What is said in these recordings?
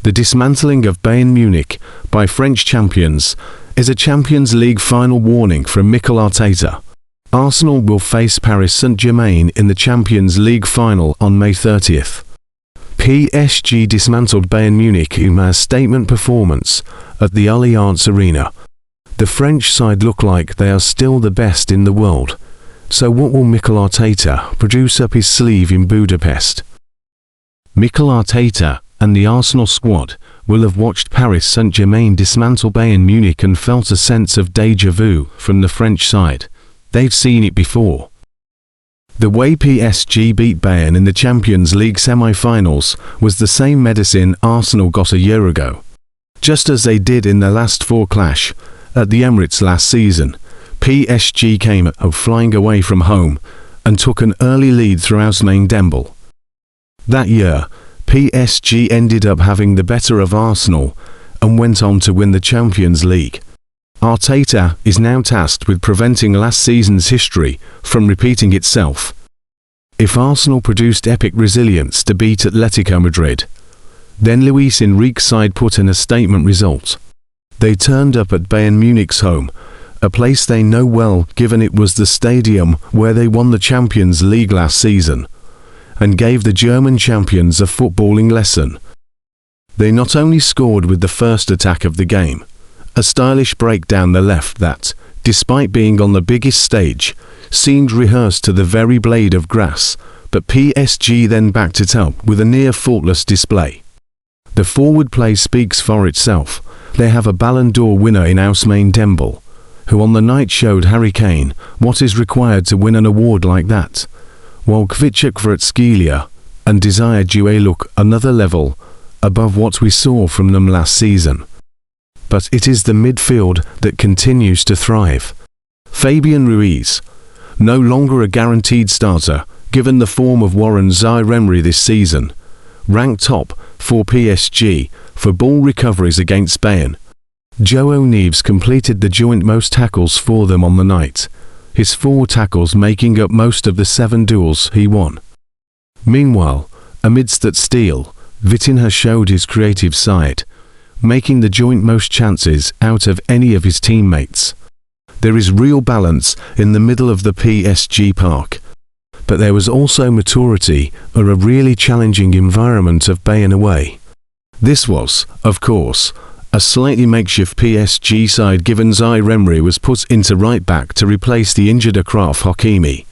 The dismantling of Bayern Munich by French champions is a Champions League final warning from Mikel Arteta. Arsenal will face Paris Saint-Germain in the Champions League final on May 30th. PSG dismantled Bayern Munich in a statement performance at the Allianz Arena. The French side look like they are still the best in the world. So what will Mikel Arteta produce up his sleeve in Budapest? Mikel Arteta and the Arsenal squad will have watched Paris Saint-Germain dismantle Bayern Munich and felt a sense of déjà vu from the French side. They've seen it before. The way PSG beat Bayern in the Champions League semi-finals was the same medicine Arsenal got a year ago. Just as they did in their last four clash at the Emirates last season, PSG came out flying away from home and took an early lead through Martinodegaard. That year, PSG ended up having the better of Arsenal and went on to win the Champions League. Arteta is now tasked with preventing last season's history from repeating itself. If Arsenal produced epic resilience to beat Atletico Madrid, then Luis Enrique's side put in a statement result. They turned up at Bayern Munich's home, a place they know well given it was the stadium where they won the Champions League last season, and gave the German champions a footballing lesson. They not only scored with the first attack of the game, a stylish break down the left that, despite being on the biggest stage, seemed rehearsed to the very blade of grass, but PSG then backed it up with a near-faultless display. The forward play speaks for itself. They have a Ballon d'Or winner in Martinodegaard, who on the night showed Harry Kane what is required to win an award like that, while Kvaratskhelia and Desire Doué look another level above what we saw from them last season. But it is the midfield that continues to thrive. Fabian Ruiz, no longer a guaranteed starter given the form of Warren Zaïre-Emery this season, ranked top for PSG for ball recoveries against Bayern. João Neves completed the joint most tackles for them on the night, his 4 tackles making up most of the 7 duels he won. Meanwhile, amidst that steel, Vitinha showed his creative side, making the joint most chances out of any of his teammates. There is real balance in the middle of the PSG park, but there was also maturity or a really challenging environment of Bayern away. This was, of course, a slightly makeshift PSG side given Zaïre-Emery was put into right back to replace the injured Achraf Hakimi.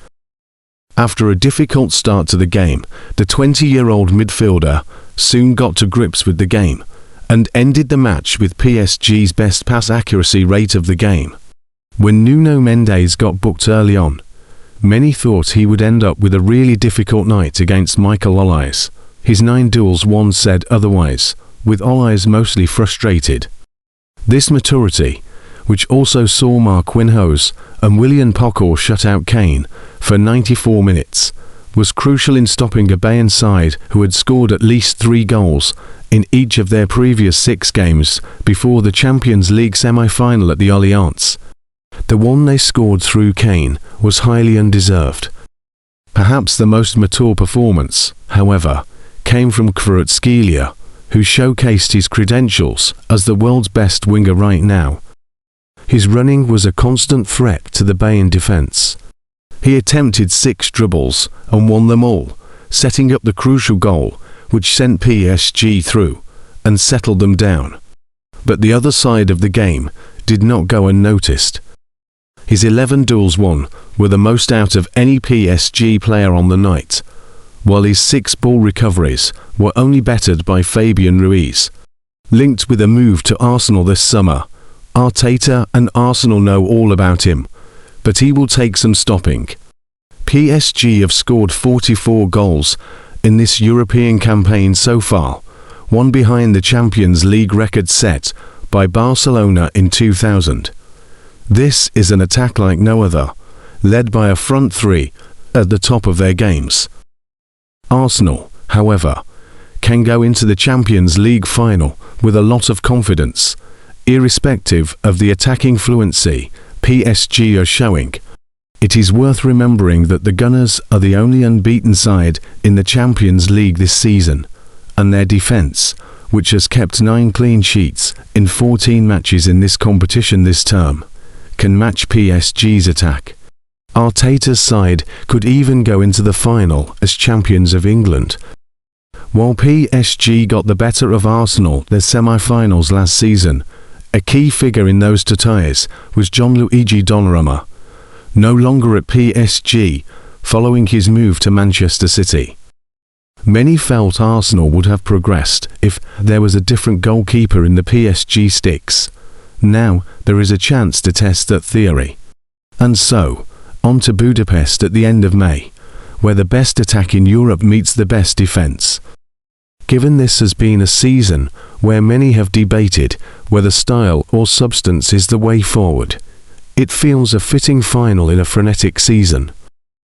After a difficult start to the game, the 20-year-old midfielder soon got to grips with the game and ended the match with PSG's best pass accuracy rate of the game. When Nuno Mendes got booked early on, many thought he would end up with a really difficult night against Mikel Olise. His 9 duels won said otherwise, with Olise mostly frustrated. This maturity, which also saw Marquinhos and Willian Pocker shut out Kane for 94 minutes, was crucial in stopping a Bayern side who had scored at least 3 goals in each of their previous 6 games before the Champions League semi-final at the Allianz. The one they scored through Kane was highly undeserved. Perhaps the most mature performance, however, came from Kvaratskhelia, who showcased his credentials as the world's best winger right now. His running was a constant threat to the Bayern defence. He attempted 6 dribbles and won them all, setting up the crucial goal which sent PSG through and settled them down. But the other side of the game did not go unnoticed. His 11 duels won were the most out of any PSG player on the night, while his 6 ball recoveries were only bettered by Fabian Ruiz. Linked with a move to Arsenal this summer, Arteta and Arsenal know all about him, but he will take some stopping. PSG have scored 44 goals in this European campaign so far, one behind the Champions League record set by Barcelona in 2000. This is an attack like no other, led by a front 3 at the top of their games. Arsenal, however, can go into the Champions League final with a lot of confidence, irrespective of the attacking fluency PSG are showing. It is worth remembering that the Gunners are the only unbeaten side in the Champions League this season, and their defence, which has kept 9 clean sheets in 14 matches in this competition this term, can match PSG's attack. Arteta's side could even go into the final as champions of England. While PSG got the better of Arsenal in their semi-finals last season, a key figure in those two ties was Gianluigi Donnarumma, no longer at PSG following his move to Manchester City. Many felt Arsenal would have progressed if there was a different goalkeeper in the PSG sticks. Now there is a chance to test that theory. And so, on to Budapest at the end of May, where the best attack in Europe meets the best defence. Given this has been a season where many have debated whether style or substance is the way forward, it feels a fitting final in a frenetic season.